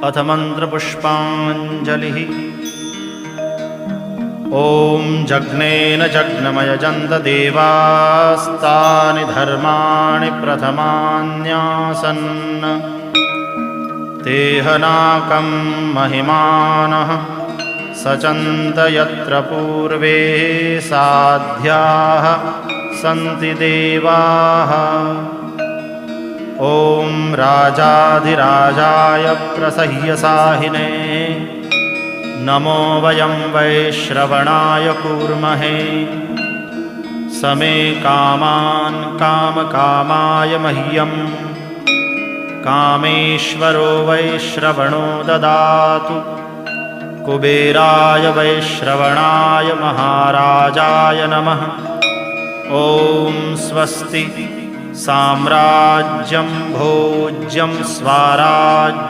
अथ मन्त्रपुष्पाञ्जलिः। ॐ जग्नेन जग्नमयजन्त देवास्तानि धर्माणि प्रथमान्यासन् तेहनाकं महिमानः सचन्त यत्र पूर्वे साध्याः सन्ति देवाः। ॐ राजाधिराजाय प्रसह्यसाहिने नमो वयं वैश्रवणाय कूर्महे। समे कामान् कामकामाय मह्यं कामेश्वरो वैश्रवणो ददातु। कुबेराय वैश्रवणाय महाराजाय नमः। ॐ स्वस्ति। साम्राज्यं भोज्यं स्वाराज्यं